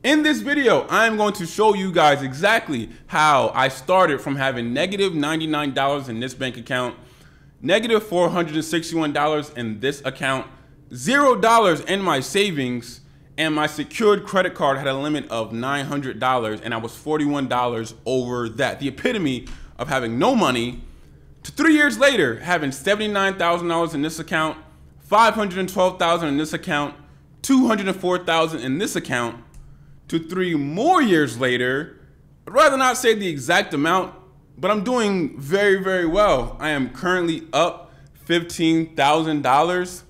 In this video, I'm going to show you guys exactly how I started from having negative $99 in this bank account, negative $461 in this account, $0 in my savings, and my secured credit card had a limit of $900 and I was $41 over that. The epitome of having no money to 3 years later, having $79,000 in this account, $512,000 in this account, $204,000 in this account, to 3 more years later. I'd rather not say the exact amount, but I'm doing very, very well. I am currently up $15,000,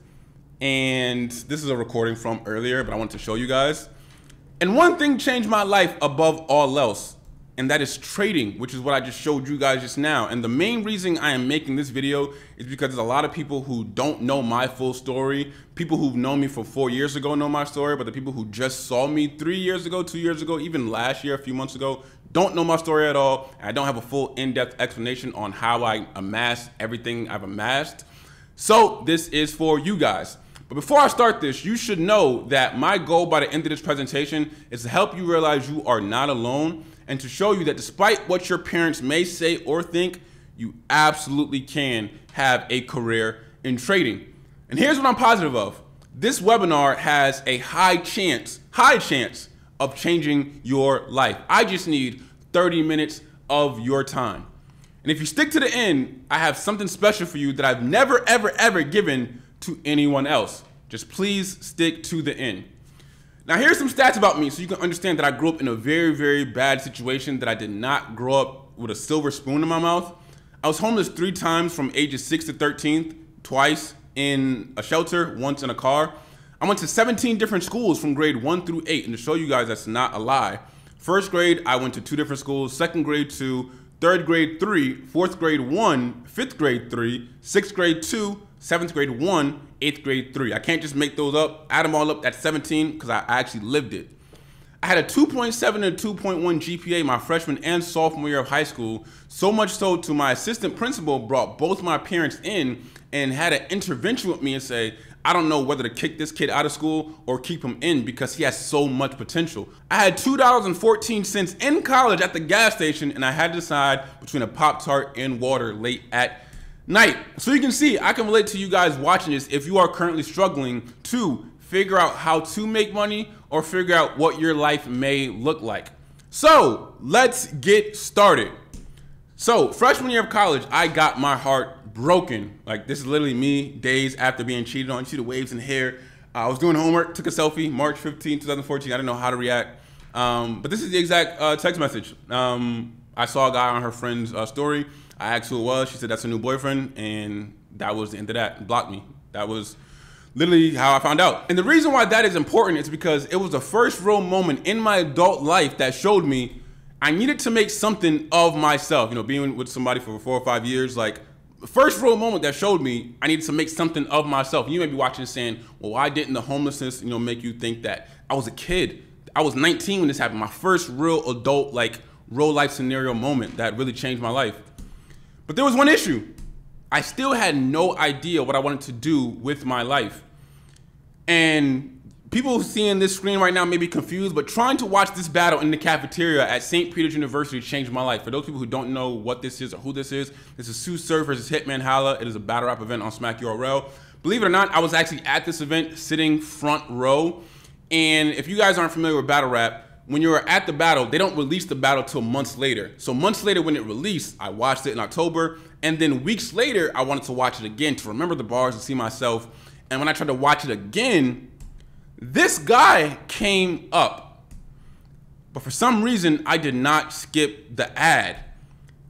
and this is a recording from earlier, but I want to show you guys. And one thing changed my life above all else, and that is trading, which is what I just showed you guys just now. And the main reason I am making this video is because there's a lot of people who don't know my full story. People who've known me for 4 years ago know my story, but the people who just saw me 3 years ago, 2 years ago, even last year, a few months ago, don't know my story at all. I don't have a full in-depth explanation on how I amassed everything I've amassed. So this is for you guys. But before I start this, you should know that my goal by the end of this presentation is to help you realize you are not alone, and to show you that despite what your parents may say or think, you absolutely can have a career in trading. And here's what I'm positive of. This webinar has a high chance of changing your life. I just need 30 minutes of your time. And if you stick to the end, I have something special for you that I've never, ever, ever given to anyone else. Just please stick to the end. Now here's some stats about me so you can understand that I grew up in a very, very bad situation, that I did not grow up with a silver spoon in my mouth. I was homeless 3 times from ages 6 to 13, twice in a shelter, once in a car. I went to 17 different schools from grade 1 through 8, and to show you guys that's not a lie. First grade, I went to 2 different schools, second grade 2, third grade 3, fourth grade 1, fifth grade 3, sixth grade 2, seventh grade 1, eighth grade 3. I can't just make those up, add them all up, that's 17, because I actually lived it. I had a 2.7 and 2.1 GPA my freshman and sophomore year of high school, so much so to my assistant principal brought both my parents in and had an intervention with me and say, I don't know whether to kick this kid out of school or keep him in because he has so much potential. I had $2.14 in college at the gas station, and I had to decide between a Pop-Tart and water late at night. So you can see, I can relate to you guys watching this if you are currently struggling to figure out how to make money or figure out what your life may look like. So let's get started. So freshman year of college, I got my heart broken. Like, this is literally me days after being cheated on. You see the waves in hair. I was doing homework, took a selfie, March 15, 2014. I didn't know how to react. But this is the exact text message. I saw a guy on her friend's story. I asked who it was. She said, that's her new boyfriend. And that was the end of that. Blocked me. That was literally how I found out. And the reason why that is important is because it was the first real moment in my adult life that showed me I needed to make something of myself. You know, being with somebody for 4 or 5 years, like, the first real moment that showed me I needed to make something of myself. You may be watching this saying, well, why didn't the homelessness, make you think that I was a kid? I was 19 when this happened. My first real adult, like, real life scenario moment that really changed my life. But there was one issue. I still had no idea what I wanted to do with my life. And people seeing this screen right now may be confused, but trying to watch this battle in the cafeteria at St. Peter's University changed my life. For those people who don't know what this is or who this is Sue Surf versus Hitman Holla. It is a battle rap event on Smack URL. Believe it or not, I was actually at this event sitting front row. And if you guys aren't familiar with battle rap, when you're at the battle, they don't release the battle till months later. So months later when it released, I watched it in October. And then weeks later, I wanted to watch it again to remember the bars and see myself. And when I tried to watch it again, this guy came up. But for some reason, I did not skip the ad.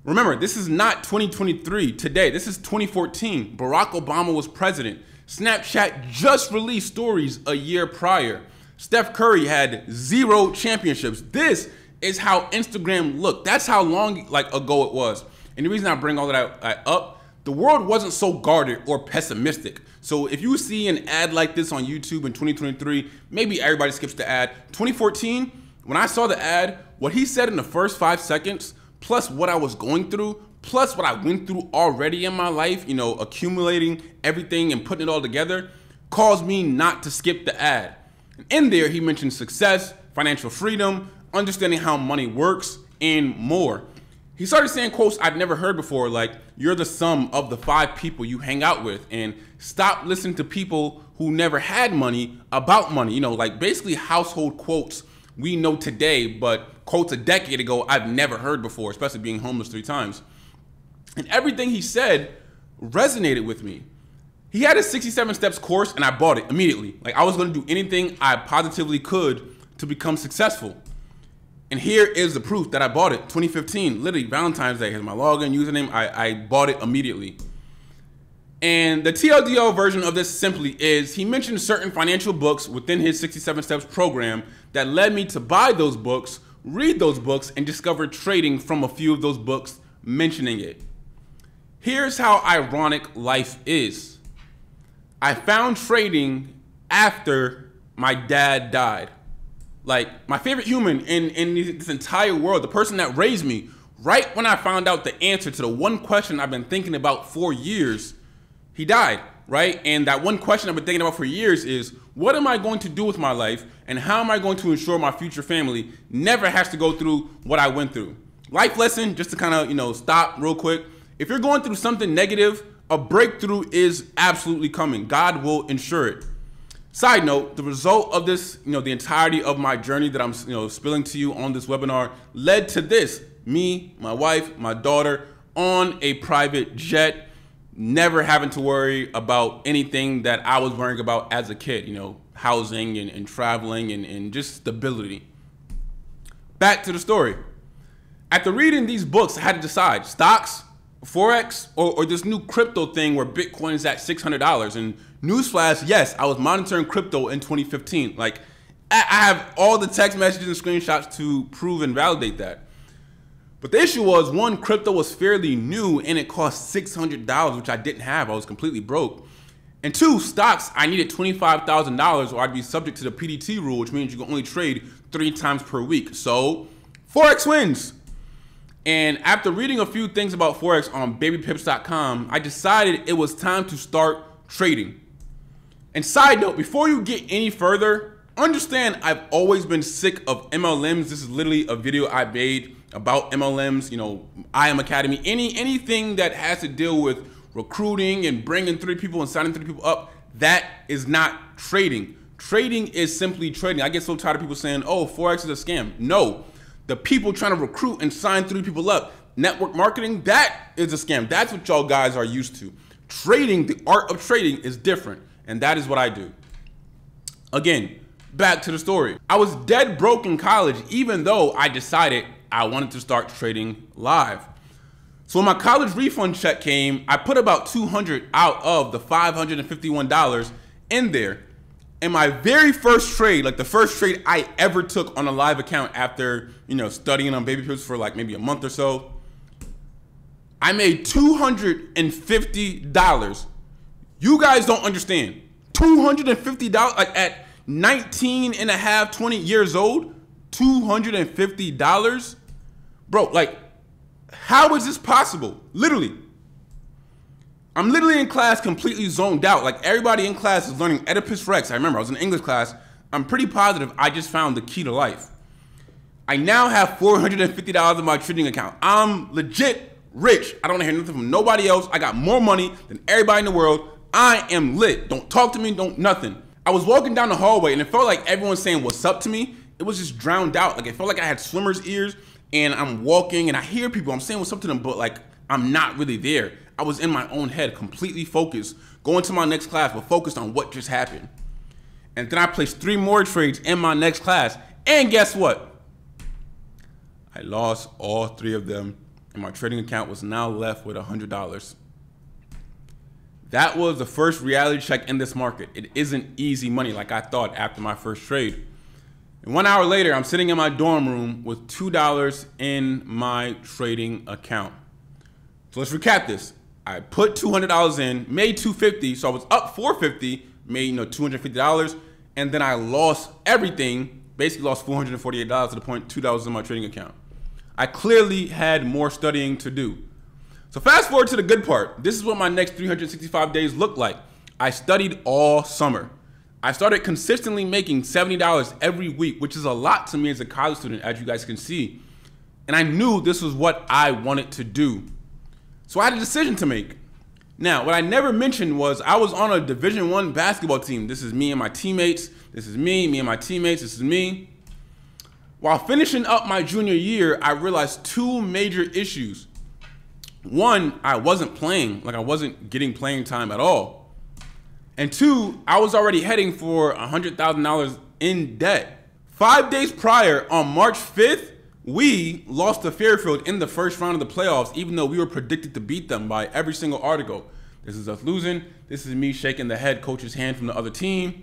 Remember, this is not 2023 today. This is 2014. Barack Obama was president. Snapchat just released stories a year prior. Steph Curry had 0 championships. This is how Instagram looked. That's how long ago it was. And the reason I bring all that up, the world wasn't so guarded or pessimistic. So if you see an ad like this on YouTube in 2023, maybe everybody skips the ad. 2014, when I saw the ad, what he said in the first 5 seconds, plus what I was going through, plus what I went through already in my life, accumulating everything and putting it all together, caused me not to skip the ad. In there, he mentioned success, financial freedom, understanding how money works, and more. He started saying quotes I've never heard before, like, you're the sum of the 5 people you hang out with, and stop listening to people who never had money about money. You know, like basically household quotes we know today, but quotes a decade ago I've never heard before, especially being homeless 3 times. And everything he said resonated with me. He had a 67 steps course and I bought it immediately. Like I was gonna do anything I positively could to become successful. And here is the proof that I bought it. 2015, literally Valentine's Day. Here's my login, username. I bought it immediately. And the TLDR version of this simply is he mentioned certain financial books within his 67 Steps program that led me to buy those books, read those books, and discover trading from a few of those books mentioning it. Here's how ironic life is. I found trading after my dad died. Like my favorite human in this entire world, the person that raised me, right when I found out the answer to the one question I've been thinking about for years, he died, right? And that one question I've been thinking about for years is, what am I going to do with my life and how am I going to ensure my future family never has to go through what I went through? Life lesson, just to kind of, stop real quick. If you're going through something negative, a breakthrough is absolutely coming. God will ensure it. Side note, the result of this, the entirety of my journey that I'm, spilling to you on this webinar led to this. Me, my wife, my daughter on a private jet, never having to worry about anything that I was worrying about as a kid, housing and traveling and just stability. Back to the story. After reading these books, I had to decide stocks, Forex, or this new crypto thing where Bitcoin is at $600. And newsflash, yes, I was monitoring crypto in 2015. Like, I have all the text messages and screenshots to prove and validate that. But the issue was, one, crypto was fairly new and it cost $600, which I didn't have. I was completely broke. And 2, stocks, I needed $25,000 or I'd be subject to the PDT rule, which means you can only trade 3 times per week. So, Forex wins. And after reading a few things about Forex on babypips.com, I decided it was time to start trading. And side note, before you get any further, understand I've always been sick of MLMs. This is literally a video I made about MLMs, I Am Academy, anything that has to deal with recruiting and bringing 3 people and signing 3 people up. That is not trading. Trading is simply trading. I get so tired of people saying, oh, Forex is a scam. No. The people trying to recruit and sign 3 people up, network marketing, that is a scam. That's what y'all guys are used to. Trading, the art of trading is different, and that is what I do. Again, back to the story. I was dead broke in college, even though I decided I wanted to start trading live. So when my college refund check came, I put about $200 out of the $551 in there. And my very first trade, like the first trade I ever took on a live account after, studying on baby pips for like maybe a month or so, I made $250. You guys don't understand. $250, like at 19 and a half, 20 years old, $250? Bro, like, how is this possible? Literally. I'm literally in class completely zoned out. Like everybody in class is learning Oedipus Rex. I remember I was in English class. I'm pretty positive I just found the key to life. I now have $450 in my trading account. I'm legit rich. I don't hear nothing from nobody else. I got more money than everybody in the world. I am lit. Don't talk to me, don't nothing. I was walking down the hallway and it felt like everyone saying what's up to me. It was just drowned out. Like it felt like I had swimmer's ears and I'm walking and I hear people. I'm saying what's up to them, but like I'm not really there. I was in my own head, completely focused, going to my next class, but focused on what just happened. And then I placed 3 more trades in my next class. And guess what? I lost all 3 of them. And my trading account was now left with $100. That was the first reality check in this market. It isn't easy money like I thought after my first trade. And 1 hour later, I'm sitting in my dorm room with $2 in my trading account. So let's recap this. I put $200 in, made $250, so I was up $450, made $250, and then I lost everything, basically lost $448 to the point $2 in my trading account. I clearly had more studying to do. So fast forward to the good part. This is what my next 365 days looked like. I studied all summer. I started consistently making $70 every week, which is a lot to me as a college student, as you guys can see. And I knew this was what I wanted to do. So I had a decision to make. Now, what I never mentioned was I was on a Division I basketball team. This is me and my teammates. This is me and my teammates. This is me. While finishing up my junior year, I realized two major issues. One, I wasn't playing, like I wasn't getting playing time at all. And two, I was already heading for $100,000 in debt. 5 days prior, on March 5th, we lost to Fairfield in the first round of the playoffs, even though we were predicted to beat them by every single article. This is us losing. This is me shaking the head coach's hand from the other team.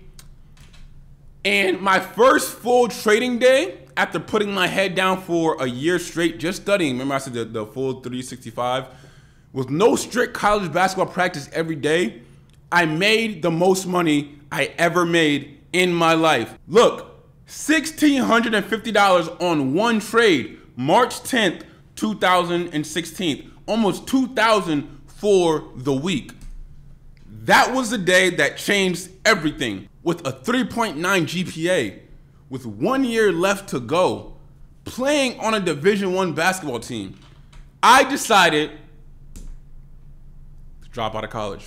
And my first full trading day, after putting my head down for a year straight, just studying, remember I said the full 365, with no strict college basketball practice every day, I made the most money I ever made in my life. Look, $1,650 on one trade, March 10th, 2016, almost $2,000 for the week. That was the day that changed everything. With a 3.9 GPA, with 1 year left to go, playing on a Division I basketball team, I decided to drop out of college.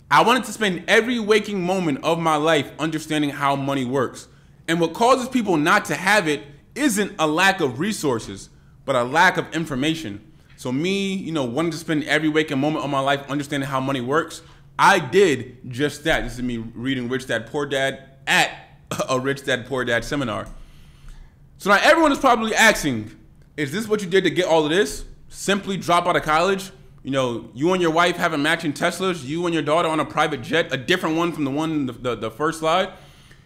I wanted to spend every waking moment of my life understanding how money works. And what causes people not to have it isn't a lack of resources, but a lack of information. So me, wanting to spend every waking moment of my life understanding how money works, I did just that. This is me reading Rich Dad Poor Dad at a Rich Dad Poor Dad seminar. So now everyone is probably asking, is this what you did to get all of this? Simply drop out of college? You and your wife having matching Teslas, you and your daughter on a private jet, a different one from the one in the first slide.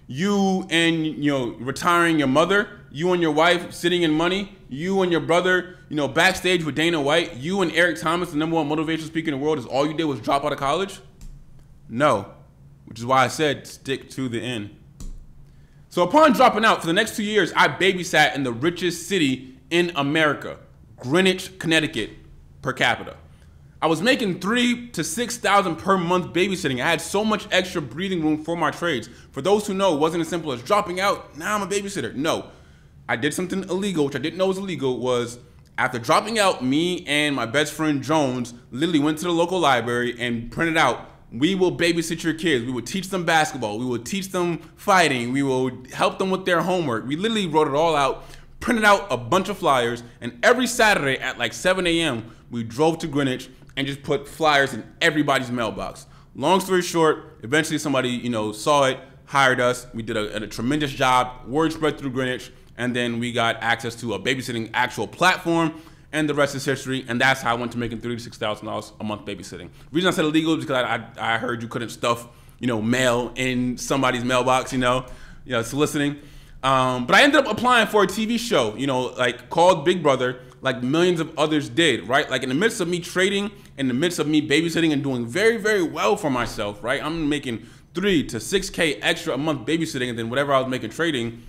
You and retiring your mother, you and your wife sitting in money, you and your brother, backstage with Dana White, you and Eric Thomas, the #1 motivational speaker in the world, is all you did was drop out of college? No, which is why I said stick to the end. So upon dropping out, for the next 2 years, I babysat in the richest city in America, Greenwich, Connecticut, per capita. I was making $3,000 to $6,000 per month babysitting. I had so much extra breathing room for my trades. For those who know, it wasn't as simple as dropping out, now I'm a babysitter. No, I did something illegal, which I didn't know was illegal, was after dropping out, me and my best friend Jones literally went to the local library and printed out, we will babysit your kids. We will teach them basketball. We will teach them fighting. We will help them with their homework. We literally wrote it all out, printed out a bunch of flyers, and every Saturday at like 7 a.m., we drove to Greenwich and just put flyers in everybody's mailbox. Long story short, eventually somebody, saw it, hired us. We did a tremendous job, word spread through Greenwich, and then we got access to a babysitting actual platform, and the rest is history, and that's how I went to making $3,000 to $6,000 a month babysitting. The reason I said illegal is because I heard you couldn't stuff, mail in somebody's mailbox, soliciting. But I ended up applying for a TV show, like called Big Brother, like millions of others did, right? Like in the midst of me trading, in the midst of me babysitting and doing very, very well for myself, right? I'm making $3,000 to $6,000 extra a month babysitting, and then whatever I was making trading,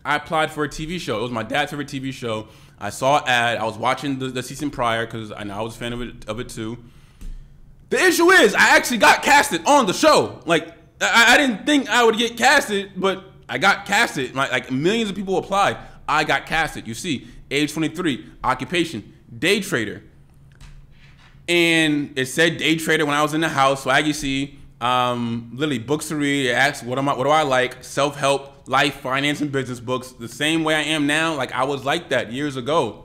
I applied for a TV show. It was my dad's favorite TV show. I saw an ad. I was watching the season prior because I was a fan of it too. The issue is I actually got casted on the show. Like I didn't think I would get casted, but I got casted. Like millions of people applied. I got casted. You see, age 23, occupation, day trader. And it said day trader when I was in the house. Swaggy see, literally books to read. It asked what do I like? Self-help, life, finance, and business books. The same way I am now. Like I was like that years ago.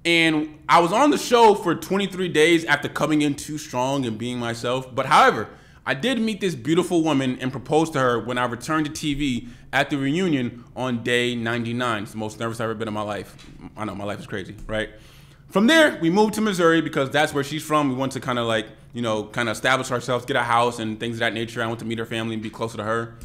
And I was on the show for 23 days after coming in too strong and being myself. But however, I did meet this beautiful woman and propose to her when I returned to TV at the reunion on day 99. It's the most nervous I've ever been in my life. I know, my life is crazy, right? From there, we moved to Missouri because that's where she's from. We want to kind of establish ourselves, get a house and things of that nature. I want to meet her family and be closer to her.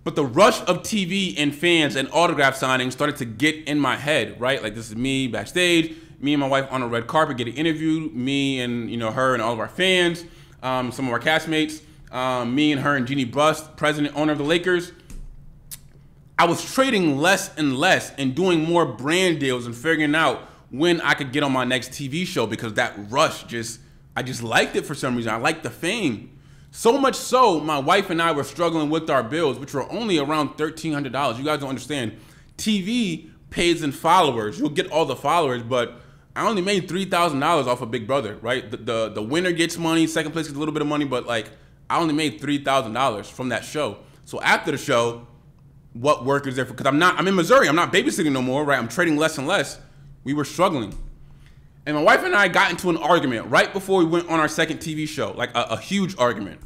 But the rush of TV and fans and autograph signings started to get in my head, right? Like this is me backstage, me and my wife on a red carpet getting interviewed, me and her and all of our fans, some of our castmates, me and her and Jeannie Buss, president, owner of the Lakers. I was trading less and less and doing more brand deals and figuring out when I could get on my next TV show because that rush I just liked it for some reason. I liked the fame. So much so, my wife and I were struggling with our bills, which were only around $1,300. You guys don't understand. TV pays in followers. You'll get all the followers, but I only made $3,000 off of Big Brother, right? The winner gets money, second place gets a little bit of money, but like I only made $3,000 from that show. So after the show, what work is there for? Because I'm in Missouri. I'm not babysitting no more, right? I'm trading less and less. We were struggling. And my wife and I got into an argument right before we went on our second TV show, like a huge argument.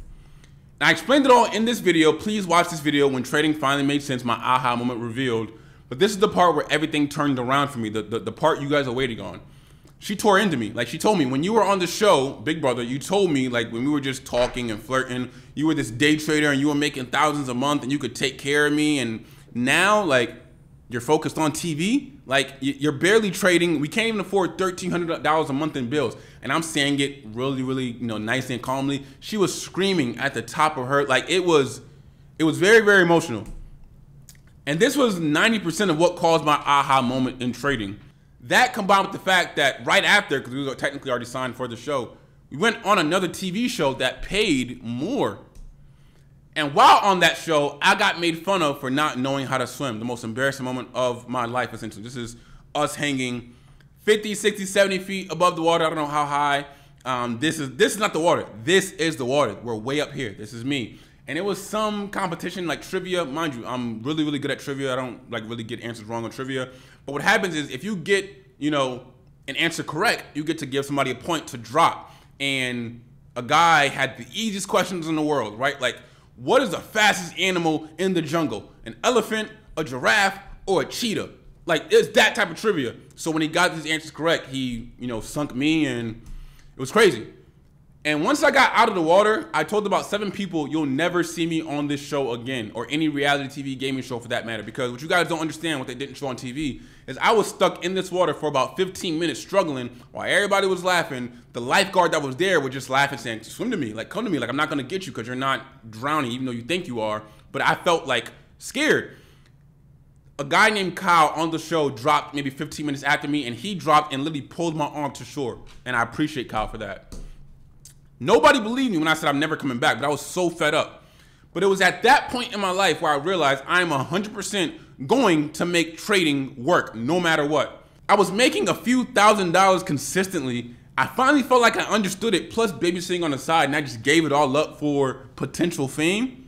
And I explained it all in this video. Please watch this video when trading finally made sense, my aha moment revealed. But this is the part where everything turned around for me, the part you guys are waiting on. She tore into me. Like she told me, when you were on the show, Big Brother, you told me like when we were just talking and flirting, you were this day trader and you were making thousands a month and you could take care of me. And now like you're focused on TV. Like you're barely trading. We can't even afford $1,300 a month in bills. And I'm saying it really, really, nice and calmly. She was screaming at the top of her. Like it was very, very emotional. And this was 90% of what caused my aha moment in trading. That combined with the fact that right after, because we were technically already signed for the show, we went on another TV show that paid more. And while on that show, I got made fun of for not knowing how to swim. The most embarrassing moment of my life, essentially. This is us hanging 50, 60, 70 feet above the water. I don't know how high. This is not the water. This is the water. We're way up here. This is me. And it was some competition like trivia. Mind you, I'm really, really good at trivia. I don't like really get answers wrong on trivia. But what happens is if you get, an answer correct, you get to give somebody a point to drop. And a guy had the easiest questions in the world, right? Like, what is the fastest animal in the jungle? An elephant, a giraffe, or a cheetah? Like, it's that type of trivia. So when he got his answers correct, he, sunk me, and it was crazy. And once I got out of the water, I told about 7 people, you'll never see me on this show again, or any reality TV gaming show for that matter, because what you guys don't understand, what they didn't show on TV, is I was stuck in this water for about 15 minutes struggling while everybody was laughing. The lifeguard that was there was just laughing, saying, swim to me, like come to me, like I'm not gonna get you because you're not drowning, even though you think you are. But I felt like scared. A guy named Kyle on the show dropped maybe 15 minutes after me, and he dropped and literally pulled my arm to shore. And I appreciate Kyle for that. Nobody believed me when I said I'm never coming back, but I was so fed up. But it was at that point in my life where I realized I'm 100% going to make trading work no matter what. I was making a few $1,000s consistently. I finally felt like I understood it, plus babysitting on the side, and I just gave it all up for potential fame.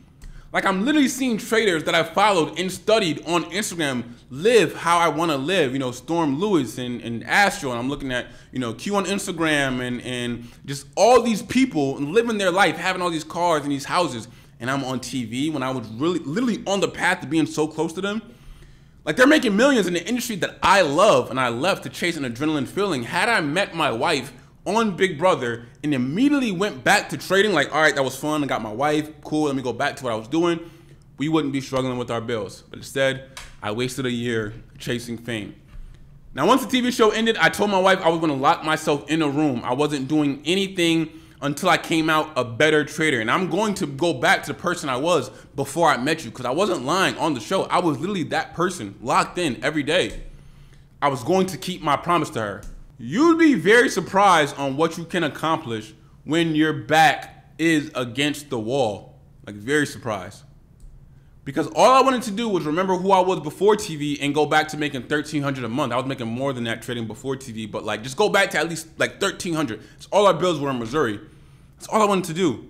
Like I'm literally seeing traders that I followed and studied on Instagram live how I want to live, Storm Lewis and Astro, and I'm looking at, Q on Instagram and just all these people living their life, having all these cars and these houses, and I'm on TV when I was really literally on the path to being so close to them. Like they're making millions in the industry that I love, and I left to chase an adrenaline feeling. Had I met my wife on Big Brother and immediately went back to trading, like, all right, that was fun, I got my wife, cool, let me go back to what I was doing, we wouldn't be struggling with our bills. But instead, I wasted a year chasing fame. Now, once the TV show ended, I told my wife I was gonna lock myself in a room. I wasn't doing anything until I came out a better trader. And I'm going to go back to the person I was before I met you, because I wasn't lying on the show. I was literally that person, locked in every day. I was going to keep my promise to her. You'd be very surprised on what you can accomplish when your back is against the wall. Like, very surprised. Because all I wanted to do was remember who I was before TV and go back to making $1,300 a month. I was making more than that trading before TV, but like just go back to at least like $1,300. That's all our bills were in Missouri. That's all I wanted to do.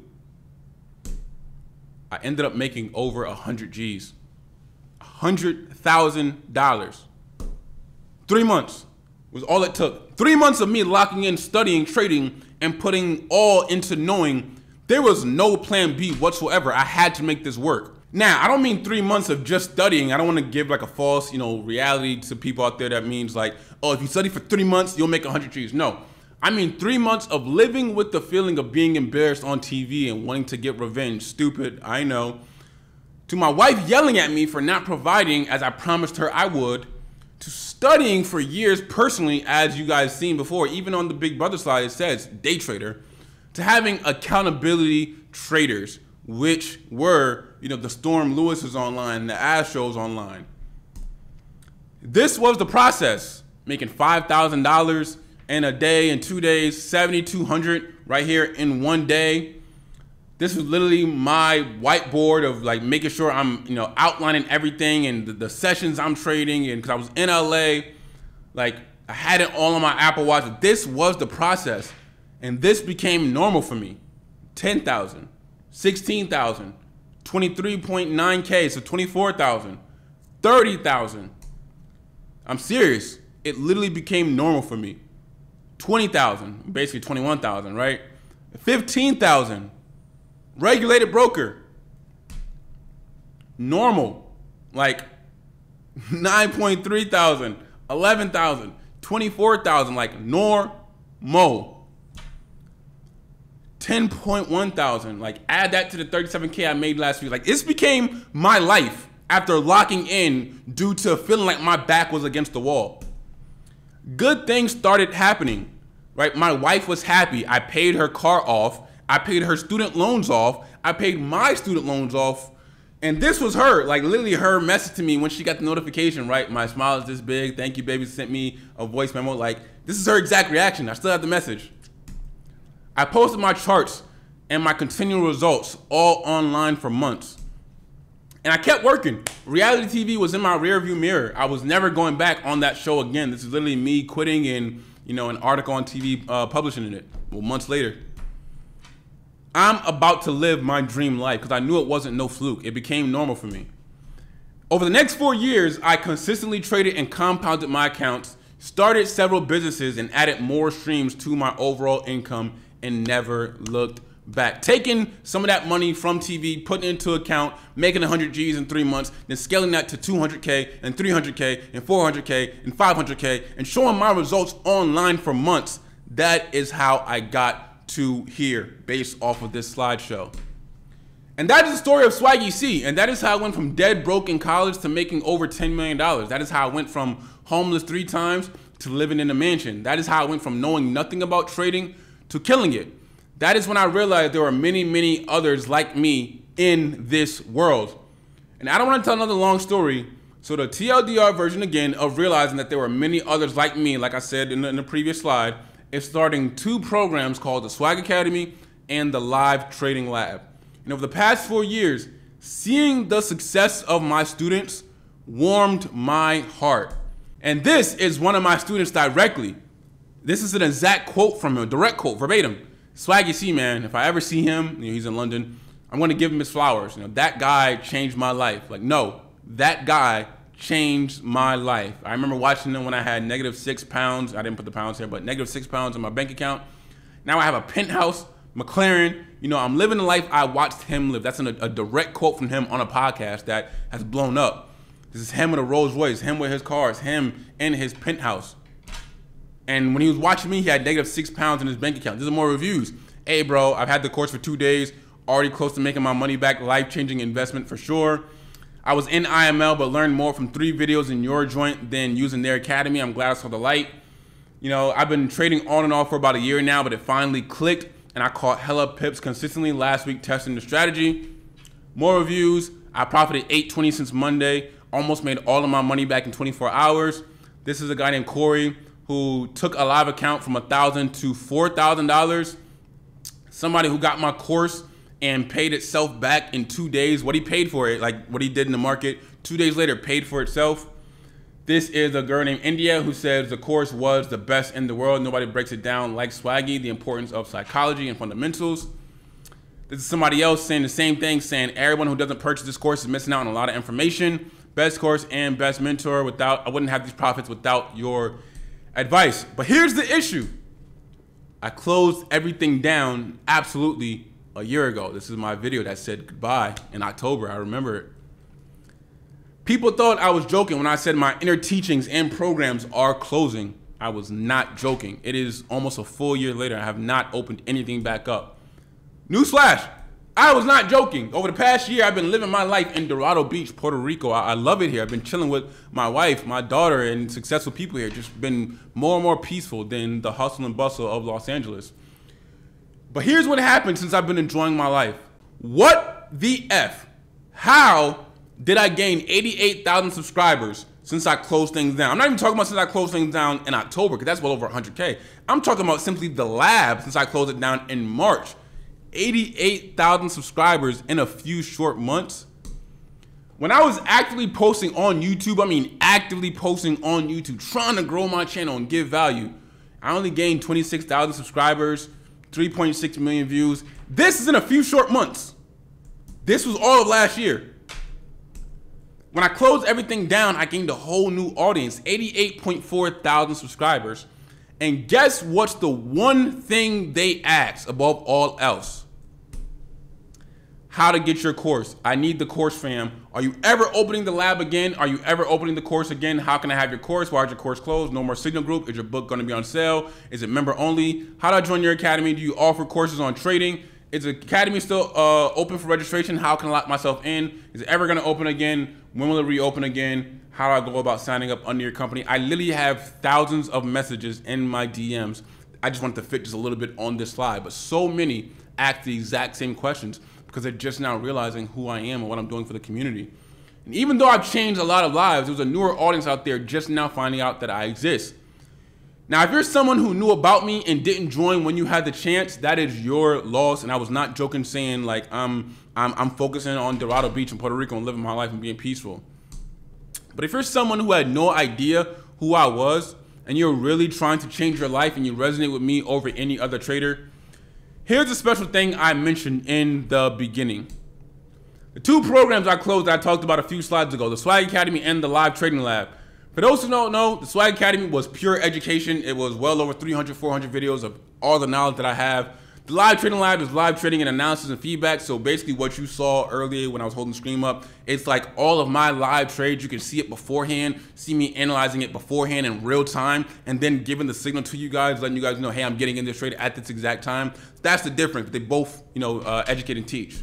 I ended up making over 100 G's. $100,000. 3 months was all it took. 3 months of me locking in, studying, trading, and putting all into knowing there was no plan B whatsoever. I had to make this work. Now, I don't mean 3 months of just studying. I don't want to give like a false, reality to people out there that means like, oh, if you study for 3 months, you'll make 100 G's. No, I mean 3 months of living with the feeling of being embarrassed on TV and wanting to get revenge. Stupid, I know. To my wife yelling at me for not providing as I promised her I would, to studying for years personally, as you guys seen before, even on the Big Brother slide, it says day trader, to having accountability traders, which were, the Storm Lewis's online, the Astros online. This was the process, making $5,000 in a day, in 2 days, $7,200 right here in 1 day. This was literally my whiteboard of like making sure I'm, outlining everything and the sessions I'm trading. And because I was in LA, like I had it all on my Apple Watch. This was the process. And this became normal for me. 10,000, 16,000, 23.9K, so 24,000, 30,000. I'm serious. It literally became normal for me. 20,000, basically 21,000, right? 15,000. Regulated broker. Normal. Like 9.3 thousand, 11,000, 24,000, like normal. 10.1 thousand, like add that to the 37K I made last week. Like this became my life after locking in due to feeling like my back was against the wall. Good things started happening, right? My wife was happy. I paid her car off. I paid her student loans off. I paid my student loans off. And this was her, like literally her message to me when she got the notification, right? My smile is this big. Thank you, baby. Sent me a voice memo. Like this is her exact reaction. I still have the message. I posted my charts and my continual results all online for months. And I kept working. Reality TV was in my rearview mirror. I was never going back on that show again. This is literally me quitting and, an article on TV publishing it. Well, months later. I'm about to live my dream life because I knew it wasn't no fluke. It became normal for me. Over the next 4 years, I consistently traded and compounded my accounts, started several businesses, and added more streams to my overall income and never looked back. Taking some of that money from TV, putting it into account, making 100 G's in 3 months, then scaling that to 200K and 300K and 400K and 500K and showing my results online for months. That is how I got to here based off of this slideshow. And that is the story of Swaggy C. And that is how I went from dead broke in college to making over $10 million. That is how I went from homeless 3 times to living in a mansion. That is how I went from knowing nothing about trading to killing it. That is when I realized there were many, many others like me in this world. And I don't want to tell another long story. So the TLDR version again of realizing that there were many others like me, like I said in the previous slide, is starting 2 programs called the Swag Academy and the Live Trading Lab. And over the past 4 years, seeing the success of my students warmed my heart. And this is one of my students directly. This is an exact quote from him, a direct quote, verbatim. Swaggy C, man, if I ever see him, he's in London, I'm going to give him his flowers. That guy changed my life. Like, no, that guy changed my life. I remember watching him when I had -6 pounds. I didn't put the pounds here, but -6 pounds in my bank account. Now I have a penthouse, McLaren. I'm living the life I watched him live. That's a direct quote from him on a podcast that has blown up. This is him with a Rolls Royce, him with his cars, him in his penthouse. And when he was watching me, he had -6 pounds in his bank account. These are more reviews. Hey, bro, I've had the course for 2 days, already close to making my money back, life-changing investment for sure. I was in IML, but learned more from 3 videos in your joint than using their academy. I'm glad I saw the light. I've been trading on and off for about a year now, but it finally clicked, and I caught hella pips consistently last week testing the strategy. More reviews. I profited $820 since Monday. Almost made all of my money back in 24 hours. This is a guy named Corey who took a live account from $1,000 to $4,000. Somebody who got my course and paid itself back in 2 days. What he paid for it, like what he did in the market, 2 days later paid for itself. This is a girl named India who says the course was the best in the world. Nobody breaks it down like Swaggy, the importance of psychology and fundamentals. This is somebody else saying the same thing, saying everyone who doesn't purchase this course is missing out on a lot of information. Best course and best mentor. I wouldn't have these profits without your advice. But here's the issue. I closed everything down absolutely a year ago. This is my video that said goodbye in October. I remember it. People thought I was joking when I said my inner teachings and programs are closing. I was not joking. It is almost a full year later. I have not opened anything back up. Newsflash, I was not joking. Over the past year, I've been living my life in Dorado Beach, Puerto Rico. I love it here. I've been chilling with my wife, my daughter, and successful people here. Just been more and more peaceful than the hustle and bustle of Los Angeles. But here's what happened since I've been enjoying my life. What the F? How did I gain 88,000 subscribers since I closed things down? I'm not even talking about since I closed things down in October, because that's well over 100K. I'm talking about simply the lab since I closed it down in March. 88,000 subscribers in a few short months. When I was actively posting on YouTube, I mean actively posting on YouTube, trying to grow my channel and give value, I only gained 26,000 subscribers, 3.6 million views. This is in a few short months. This was all of last year. When I closed everything down, I gained a whole new audience, 88.4 thousand subscribers. And guess what's the one thing they ask above all else? How to get your course. I need the course, fam. Are you ever opening the lab again? Are you ever opening the course again? How can I have your course? Why is your course closed? No more Signal Group. Is your book going to be on sale? Is it member only? How do I join your academy? Do you offer courses on trading? Is the academy still open for registration? How can I lock myself in? Is it ever going to open again? When will it reopen again? How do I go about signing up under your company? I literally have thousands of messages in my DMs. I just wanted to fit just a little bit on this slide, but so many ask the exact same questions because they're just now realizing who I am and what I'm doing for the community. And even though I've changed a lot of lives, there's a newer audience out there just now finding out that I exist. Now, if you're someone who knew about me and didn't join when you had the chance, that is your loss. And I was not joking saying like I'm focusing on Dorado Beach in Puerto Rico and living my life and being peaceful. But if you're someone who had no idea who I was and you're really trying to change your life and you resonate with me over any other trader, here's a special thing I mentioned in the beginning. The two programs I closed that I talked about a few slides ago, the Swaggy Academy and the Live Trading Lab. For those who don't know, the Swaggy Academy was pure education. It was well over 300, 400 videos of all the knowledge that I have. The Live Trading Lab is live trading and analysis and feedback. So basically what you saw earlier when I was holding the screen up, it's like all of my live trades. You can see it beforehand, see me analyzing it beforehand in real time, and then giving the signal to you guys, letting you guys know, hey, I'm getting in this trade at this exact time. That's the difference. They both, educate and teach.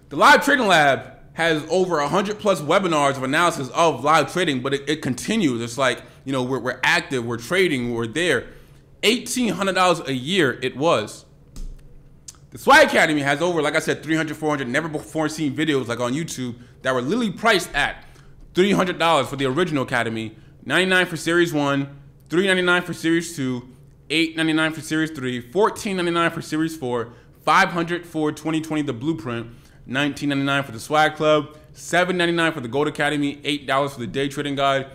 The Live Trading Lab has over 100 plus webinars of analysis of live trading, but it continues. It's like, we're active, we're trading, we're there. $1,800 a year it was. The Swaggy Academy has over, like I said, 300, 400 never before seen videos like on YouTube that were literally priced at $300 for the original Academy, $99 for Series 1, $399 for Series 2, $899 for Series 3, $1499 for Series 4, $500 for 2020 the Blueprint, $19.99 for the Swag Club, $7.99 for the Gold Academy, $8 for the Day Trading Guide,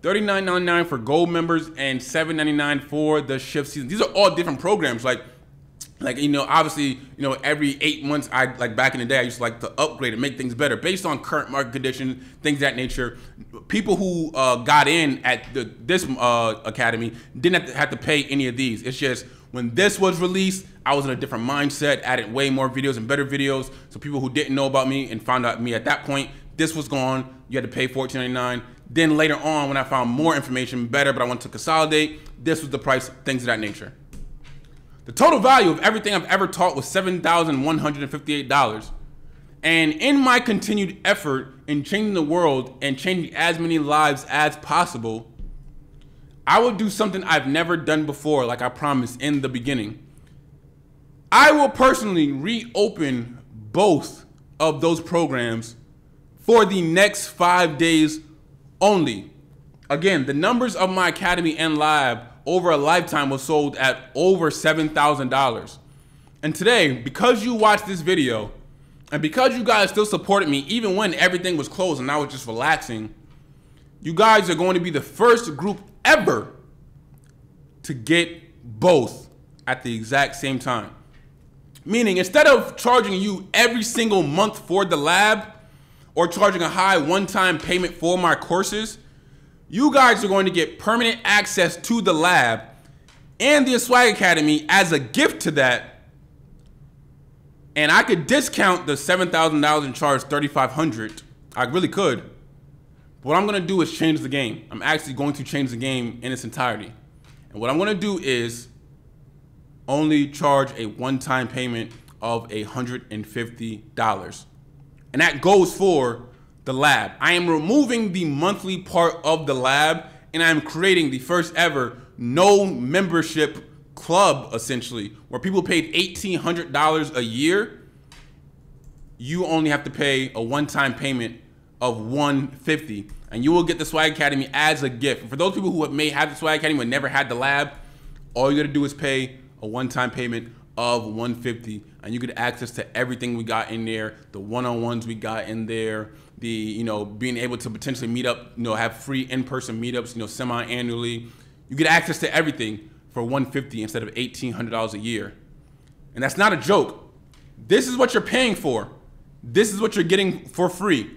$39.99 for Gold members, and $7.99 for the Shift Season. These are all different programs. Obviously, every 8 months, back in the day, I used to like to upgrade and make things better based on current market conditions, things of that nature. People who got in at this academy didn't have to pay any of these. It's just when this was released, I was in a different mindset, added way more videos and better videos. So people who didn't know about me and found out me at that point, this was gone. You had to pay $14.99. Then later on, when I found more information better, but I wanted to consolidate, this was the price, things of that nature. The total value of everything I've ever taught was $7,158. And in my continued effort in changing the world and changing as many lives as possible, I will do something I've never done before, like I promised in the beginning. I will personally reopen both of those programs for the next 5 days only. Again, the numbers of my academy and lab over a lifetime was sold at over $7,000. And today, because you watched this video, and because you guys still supported me even when everything was closed and I was just relaxing, you guys are going to be the first group ever to get both at the exact same time. Meaning, instead of charging you every single month for the lab or charging a high one-time payment for my courses, you guys are going to get permanent access to the lab and the Swag Academy as a gift to that. And I could discount the $7,000 and charge $3,500. I really could. But what I'm going to do is change the game. I'm actually going to change the game in its entirety. And what I'm going to do is only charge a one-time payment of $150. And that goes for the lab. I am removing the monthly part of the lab and I'm creating the first ever no membership club, essentially, where people paid $1,800 a year. You only have to pay a one-time payment of $150, and you will get the Swag Academy as a gift. For those people who may have the Swag Academy but never had the lab, all you gotta do is pay a one-time payment of 150, and you get access to everything we got in there, the one-on-ones we got in there, the, you know, being able to potentially meet up, you know, have free in-person meetups, you know, semi-annually. You get access to everything for 150 instead of $1,800 a year. And that's not a joke. This is what you're paying for. This is what you're getting for free.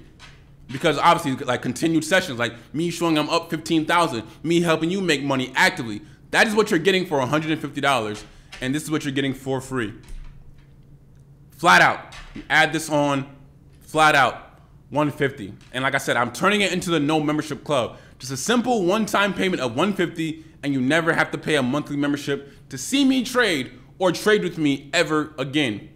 Because obviously, like continued sessions, like me showing I'm up 15,000, me helping you make money actively. That is what you're getting for $150. And this is what you're getting for free. Flat out. You add this on, flat out, 150. And like I said, I'm turning it into the no membership club. Just a simple one-time payment of 150, and you never have to pay a monthly membership to see me trade or trade with me ever again.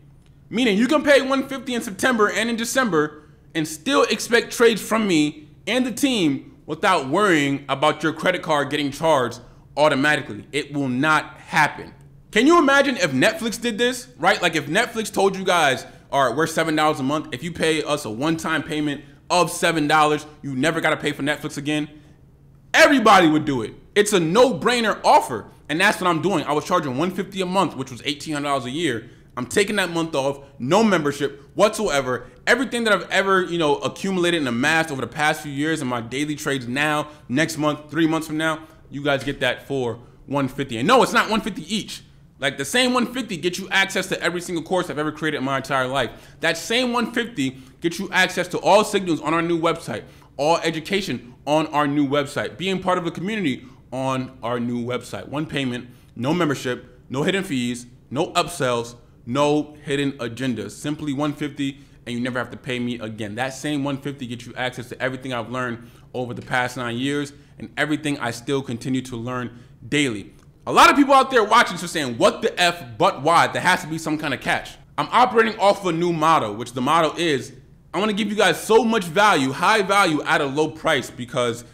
Meaning you can pay 150 in September and in December and still expect trades from me and the team without worrying about your credit card getting charged automatically. It will not happen. Can you imagine if Netflix did this, right? Like if Netflix told you guys, all right, we're $7 a month. If you pay us a one-time payment of $7, you never got to pay for Netflix again. Everybody would do it. It's a no-brainer offer. And that's what I'm doing. I was charging $150 a month, which was $1,800 a year. I'm taking that month off, no membership whatsoever. Everything that I've ever, you know, accumulated and amassed over the past few years in my daily trades now, next month, 3 months from now, you guys get that for $150. And no, it's not $150 each. Like the same $150 gets you access to every single course I've ever created in my entire life. That same $150 gets you access to all signals on our new website, all education on our new website, being part of the community on our new website. One payment, no membership, no hidden fees, no upsells, no hidden agendas. Simply 150, and you never have to pay me again. That same 150 gets you access to everything I've learned over the past 9 years and everything I still continue to learn daily. A lot of people out there watching are saying, what the F, but why? There has to be some kind of catch. I'm operating off a new model, which the model is, I want to give you guys so much value, high value at a low price, because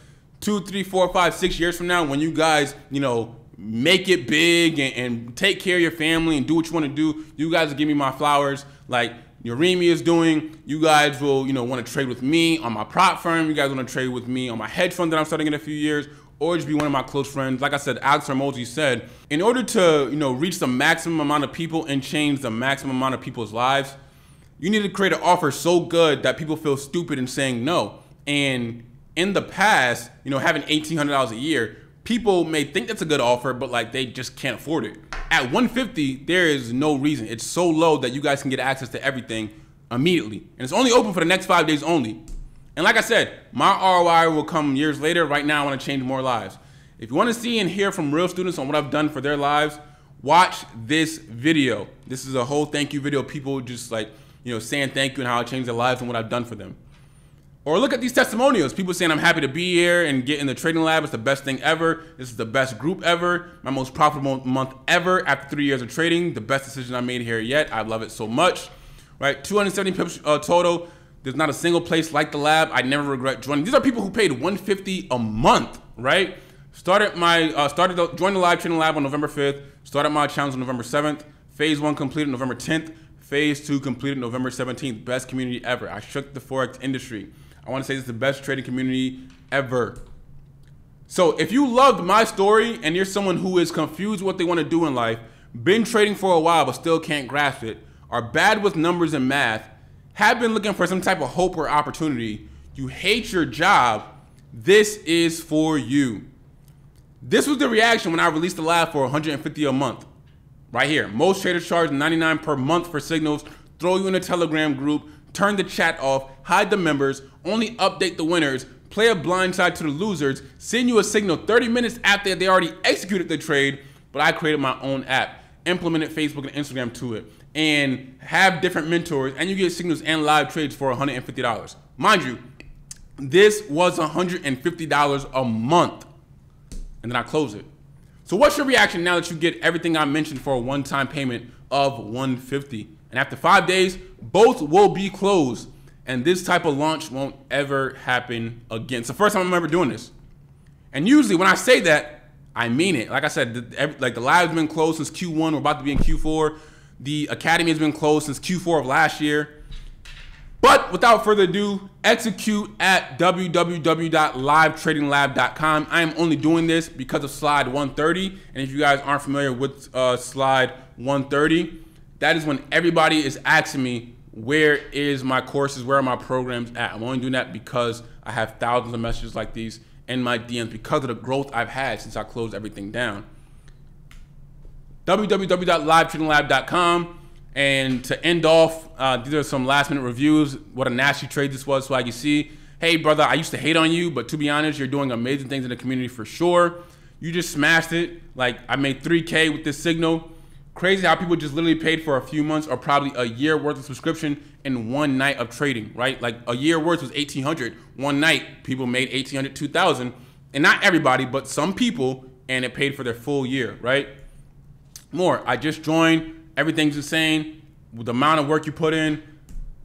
2, 3, 4, 5, 6 years from now, when you guys, you know, make it big and take care of your family and do what you want to do, you guys will give me my flowers like Uremi is doing. You guys will, you know, want to trade with me on my prop firm. You guys want to trade with me on my hedge fund that I'm starting in a few years, or just be one of my close friends. Like I said, Alex Hormozi said, in order to, you know, reach the maximum amount of people and change the maximum amount of people's lives, you need to create an offer so good that people feel stupid in saying no. And in the past, you know, having $1,800 a year, people may think that's a good offer, but like they just can't afford it. At 150, there is no reason. It's so low that you guys can get access to everything immediately. And it's only open for the next 5 days only. And like I said, my ROI will come years later. Right now, I want to change more lives. If you want to see and hear from real students on what I've done for their lives, watch this video. This is a whole thank you video. People just like, you know, saying thank you and how I changed their lives and what I've done for them. Or look at these testimonials. People saying I'm happy to be here and get in the trading lab. It's the best thing ever. This is the best group ever. My most profitable month ever after 3 years of trading. The best decision I made here yet. I love it so much. Right? 270 pips total. There's not a single place like the lab. I never regret joining. These are people who paid $150 a month, right? Joined the live trading lab on November 5th. Started my challenge on November 7th. Phase 1 completed November 10th. Phase 2 completed November 17th. Best community ever. I shook the Forex industry. I want to say this is the best trading community ever. So if you loved my story and you're someone who is confused what they want to do in life, been trading for a while but still can't grasp it, are bad with numbers and math, have been looking for some type of hope or opportunity, you hate your job, this is for you. This was the reaction when I released the lab for $150 a month. Right here. Most traders charge $99 per month for signals, throw you in a Telegram group, turn the chat off, hide the members, only update the winners, play a blind side to the losers, send you a signal 30 minutes after they already executed the trade, but I created my own app, implemented Facebook and Instagram to it, and have different mentors, and you get signals and live trades for $150. Mind you, this was $150 a month, and then I close it. So what's your reaction now that you get everything I mentioned for a one-time payment of $150? And after 5 days, both will be closed. And this type of launch won't ever happen again. It's the first time I'm ever doing this. And usually when I say that, I mean it. Like I said, the live's been closed since Q1. We're about to be in Q4. The academy has been closed since Q4 of last year. But without further ado, execute at www.livetradinglab.com. I am only doing this because of slide 130. And if you guys aren't familiar with slide 1:30, that is when everybody is asking me, where is my courses, where are my programs at? I'm only doing that because I have thousands of messages like these in my DMs because of the growth I've had since I closed everything down. www.livetradinglab.com. And to end off, these are some last minute reviews. What a nasty trade this was, Swaggy C. Hey brother, I used to hate on you, but to be honest, you're doing amazing things in the community for sure. You just smashed it. Like, I made 3K with this signal. Crazy how people just literally paid for a few months or probably a year worth of subscription in one night of trading, right? Like, a year worth was 1,800. One night, people made 1,800, 2,000. And not everybody, but some people, and it paid for their full year, right? More, I just joined. Everything's insane. With the amount of work you put in,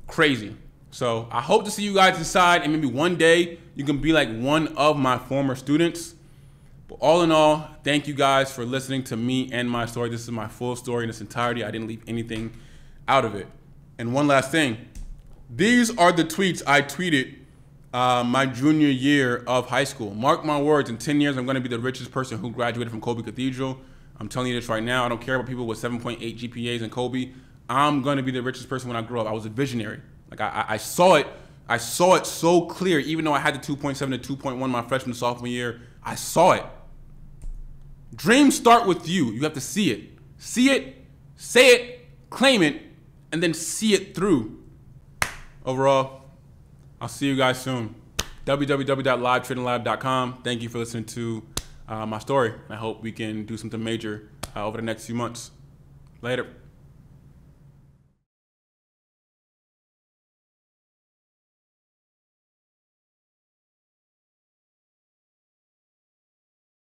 crazy. So I hope to see you guys inside, and maybe one day you can be like one of my former students. But all in all, thank you guys for listening to me and my story. This is my full story in its entirety. I didn't leave anything out of it. And one last thing. These are the tweets I tweeted my junior year of high school. Mark my words, in 10 years, I'm going to be the richest person who graduated from Kobe Cathedral. I'm telling you this right now. I don't care about people with 7.8 GPAs in Kobe. I'm going to be the richest person when I grow up. I was a visionary. Like, I saw it. I saw it so clear. Even though I had the 2.7 to 2.1 my freshman and sophomore year, I saw it. Dreams start with you. You have to see it. See it, say it, claim it, and then see it through. Overall, I'll see you guys soon. www.livetradinglab.com. Thank you for listening to my story. I hope we can do something major over the next few months. Later.